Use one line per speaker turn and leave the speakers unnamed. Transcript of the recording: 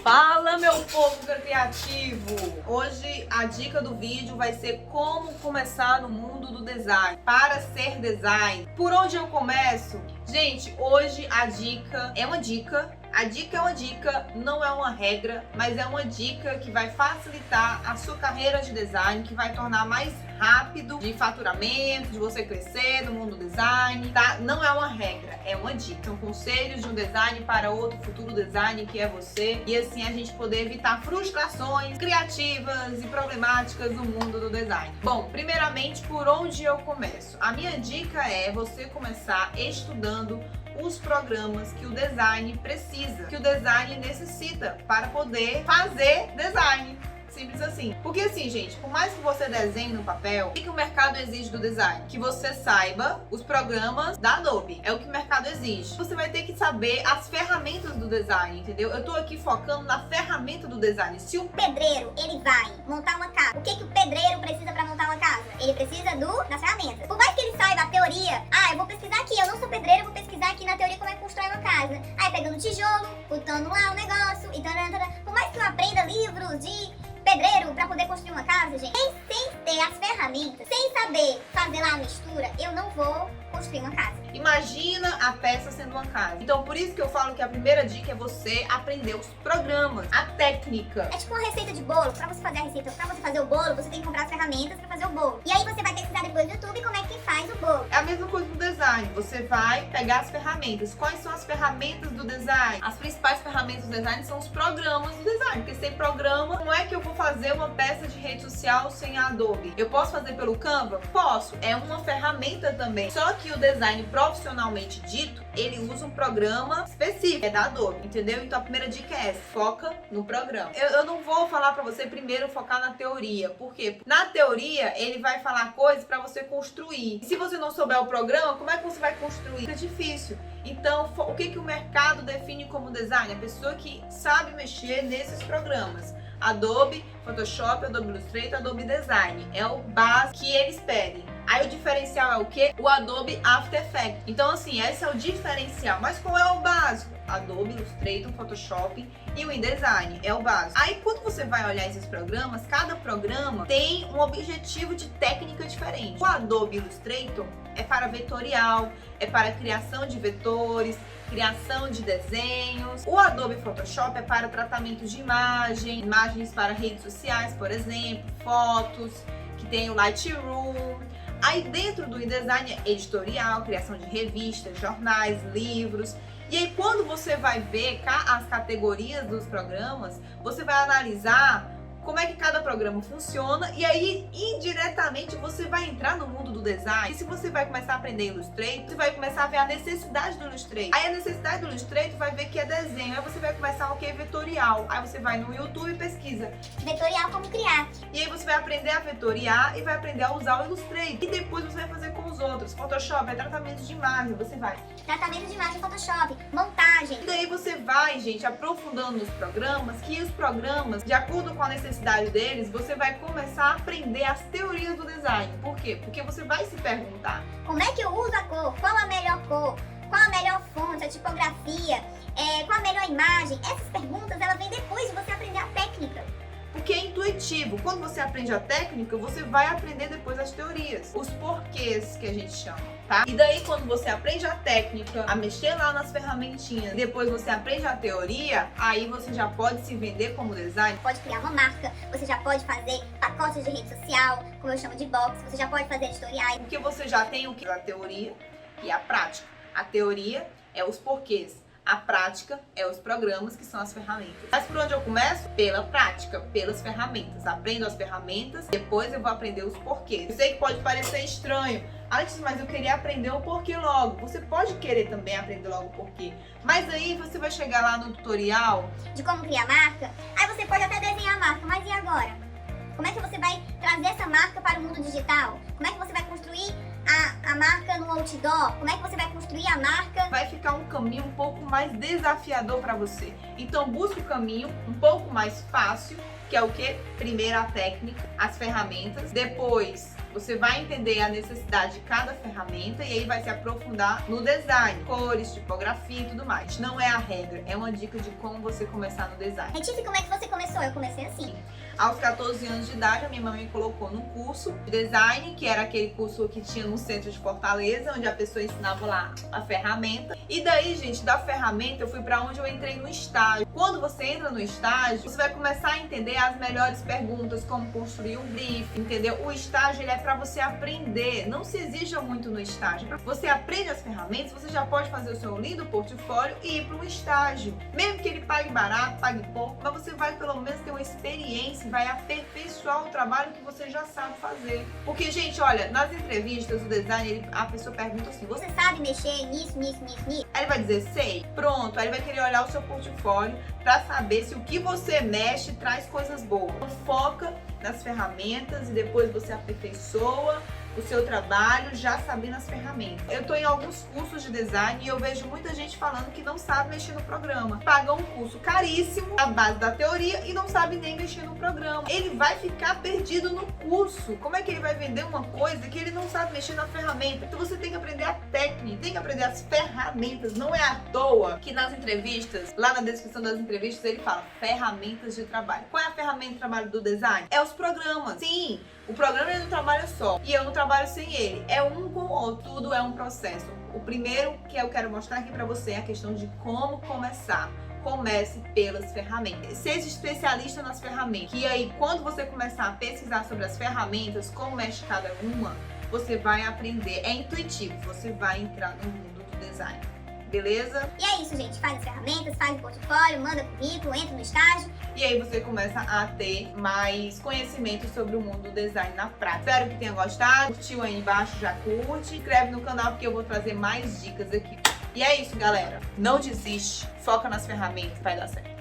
Fala, meu povo criativo! Hoje a dica do vídeo vai ser como começar no mundo do design, para ser design. Por onde eu começo? Gente, hoje a dica é uma dica. A dica é uma dica, não é uma regra, mas é uma dica que vai facilitar a sua carreira de design, que vai tornar mais rápido de faturamento, de você crescer no mundo do design, tá? Não é uma regra, é uma dica. São conselhos de um design para outro futuro design que é você, e assim a gente poder evitar frustrações criativas e problemáticas no mundo do design. Bom, primeiramente, por onde eu começo? A minha dica é você começar estudando os programas que o design precisa, que o design necessita para poder fazer design. Simples assim. Porque assim, gente, por mais que você desenhe no papel, o que o mercado exige do design? Que você saiba os programas da Adobe. É o que o mercado exige. Você vai ter que saber as ferramentas do design, entendeu? Eu tô aqui focando na ferramenta do design. Se o
pedreiro, ele vai montar uma casa, o que o pedreiro precisa para montar uma casa? Ele precisa das ferramentas. Por mais que ele saiba a teoria, eu vou pesquisar aqui, eu não sou pedreiro, eu vou pesquisar aqui na teoria como é que constrói uma casa. Aí pegando tijolo, botando lá o negócio, e tarantara. Por mais que eu aprenda livros de pedreiro para poder construir uma casa, gente, sem ter as ferramentas, sem saber fazer lá a mistura, eu não vou construir uma casa.
Imagina a peça sendo uma casa. Então, por isso que eu falo que a primeira dica é você aprender os programas, a técnica.
É tipo uma receita de bolo. Para você fazer a receita, para você fazer o bolo, você tem que comprar as ferramentas para fazer o bolo. E aí você vai pesquisar depois no YouTube como é que faz o bolo.
É a mesma coisa no design. Você vai pegar as ferramentas. Quais são as ferramentas do design? As principais ferramentas do design são os programas do design. Porque sem programa, como é que eu vou fazer uma peça de rede social sem a Adobe? Eu posso fazer pelo Canva? Posso. É uma ferramenta também. Só que o design profissionalmente dito, ele usa um programa específico, é da Adobe, entendeu? Então a primeira dica é essa, foca no programa. Eu não vou falar pra você primeiro focar na teoria, por quê? Na teoria, ele vai falar coisas pra você construir. E se você não souber o programa, como é que você vai construir? É difícil. Então, o que o mercado define como design? A pessoa que sabe mexer nesses programas. Adobe Photoshop, Adobe Illustrator, Adobe Design. É o básico que eles pedem. Aí o diferencial é o quê? O Adobe After Effects. Então assim, esse é o diferencial. Mas qual é o básico? Adobe Illustrator, Photoshop e o InDesign, é o básico. Aí quando você vai olhar esses programas, cada programa tem um objetivo de técnica diferente. O Adobe Illustrator é para vetorial, é para criação de vetores, criação de desenhos. O Adobe Photoshop é para tratamento de imagem, imagens para redes sociais, por exemplo, fotos, que tem o Lightroom. Aí dentro do InDesign é editorial, criação de revistas, jornais, livros. E aí quando você vai ver as categorias dos programas, você vai analisar como é que cada programa funciona e aí indiretamente você vai entrar no mundo do design. E se você vai começar a aprender Illustrator, você vai começar a ver a necessidade do Illustrator. Aí a necessidade do Illustrator vai ver que é desenho. Aí você vai começar o que é vetorial. Aí você vai no YouTube e pesquisa
vetorial, como criar.
E aí você vai aprender a vetoriar e vai aprender a usar o Illustrator. E depois você vai fazer com os outros. Photoshop é tratamento de imagem, você vai.
Tratamento de imagem, Photoshop, montagem.
E daí você vai, gente, aprofundando nos programas, que os programas, de acordo com a necessidade deles, você vai começar a aprender as teorias do design. Por quê? Porque você vai se perguntar:
como é que eu uso a cor? Qual a melhor cor? Qual a melhor fonte, a tipografia? Qual a melhor imagem? Essas perguntas, elas vêm depois de você aprender a técnica.
Porque é intuitivo. Quando você aprende a técnica, você vai aprender depois as teorias. Os porquês que a gente chama, tá? E daí, quando você aprende a técnica, a mexer lá nas ferramentinhas, depois você aprende a teoria, aí você já pode se vender como design.
Pode criar uma marca, você já pode fazer pacotes de rede social, como eu chamo de box, você já pode fazer editoriais.
Porque você já tem o que? A teoria e a prática. A teoria é os porquês. A prática é os programas, que são as ferramentas. Mas por onde eu começo? Pela prática, pelas ferramentas. Aprendo as ferramentas, depois eu vou aprender os porquês. Eu sei que pode parecer estranho. Antes, mas eu queria aprender o porquê logo. Você pode querer também aprender logo o porquê. Mas aí você vai chegar lá no tutorial
de como criar marca. Aí você pode até desenhar a marca, mas e agora? Como é que você vai trazer essa marca para o mundo digital? Como é que você vai construir a marca no outdoor? Como é que você vai construir a marca?
Vai ficar um caminho um pouco mais desafiador para você. Então busque o caminho um pouco mais fácil, que é o que? Primeiro a técnica, as ferramentas, depois Você vai entender a necessidade de cada ferramenta e aí vai se aprofundar no design, cores, tipografia e tudo mais. Não é a regra, é uma dica de como você começar no design.
Retife, como é que você começou? Eu comecei assim.
Aos 14 anos de idade, a minha mãe me colocou num curso de design, que era aquele curso que tinha no centro de Fortaleza, onde a pessoa ensinava lá a ferramenta. E daí, gente, da ferramenta eu fui pra onde eu entrei no estágio. Quando você entra no estágio, você vai começar a entender as melhores perguntas, como construir um brief, entendeu? O estágio, ele é pra você aprender, não se exija muito no estágio. Você aprende as ferramentas, você já pode fazer o seu lindo portfólio e ir para um estágio. Mesmo que ele pague barato, pague pouco, mas você vai pelo menos ter uma experiência, vai aperfeiçoar o trabalho que você já sabe fazer. Porque, gente, olha, nas entrevistas, o design, a pessoa pergunta assim,
Você sabe mexer nisso, nisso, nisso, nisso?
Aí ele vai dizer, sei, pronto. Aí ele vai querer olhar o seu portfólio para saber se o que você mexe traz coisas boas. Então, foca nas ferramentas e depois você aperfeiçoa o seu trabalho já sabendo as ferramentas. Eu tô em alguns cursos de design e eu vejo muita gente falando que não sabe mexer no programa. Paga um curso caríssimo, a base da teoria, e não sabe nem mexer no programa. Ele vai ficar perdido no curso. Como é que ele vai vender uma coisa que ele não sabe mexer na ferramenta? Então você tem que aprender a técnica, tem que aprender as ferramentas. Não é à toa que nas entrevistas, lá na descrição das entrevistas, ele fala ferramentas de trabalho. Qual é a ferramenta de trabalho do design? É os programas. Sim, o programa ele não trabalha só e eu não trabalho sem ele. É um com o outro, tudo é um processo. O primeiro que eu quero mostrar aqui pra você é a questão de como começar. Comece pelas ferramentas. Seja especialista nas ferramentas. E aí, quando você começar a pesquisar sobre as ferramentas, como mexe cada uma, você vai aprender. É intuitivo, você vai entrar no mundo do design. Beleza?
E é isso, gente. Faz as ferramentas, faz o portfólio, manda currículo, entra no estágio.
E aí você começa a ter mais conhecimento sobre o mundo do design na prática. Espero que tenha gostado. Curtiu aí embaixo, já curte. Se inscreve no canal porque eu vou trazer mais dicas aqui. E é isso, galera. Não desiste. Foca nas ferramentas, vai dar certo.